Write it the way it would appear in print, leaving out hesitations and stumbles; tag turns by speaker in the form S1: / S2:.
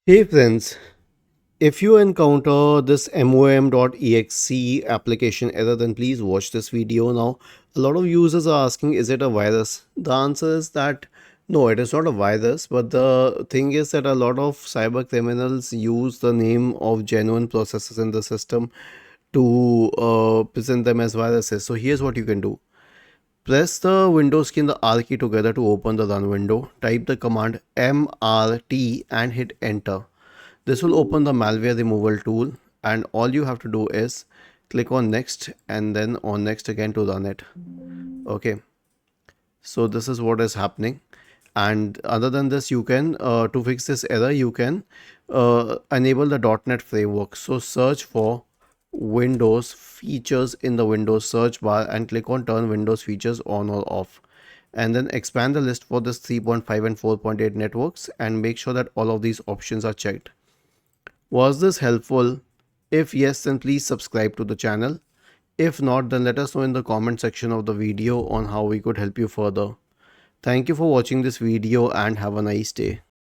S1: Hey friends, if you encounter this MOM.exe application error, then please watch this video now. A lot of users are asking, is it a virus? The answer is that no, it is not a virus, but the thing is that a lot of cyber criminals use the name of genuine processes in the system to present them as viruses. So here's what you can do. Press the Windows key and the R key together to open the run window. Type the command MRT and hit enter. This will open the malware removal tool, and all you have to do is click on next and then on next again to run it. Okay, so this is what is happening. And other than this, you can to fix this error, you can enable the .NET framework. So search for Windows features in the Windows search bar and click on turn Windows features on or off, and then expand the list for this 3.5 and 4.8 networks and make sure that all of these options are checked. Was this helpful? If yes, then please subscribe to the channel. If not, then let us know in the comment section of the video on how we could help you further. Thank you for watching this video and have a nice day.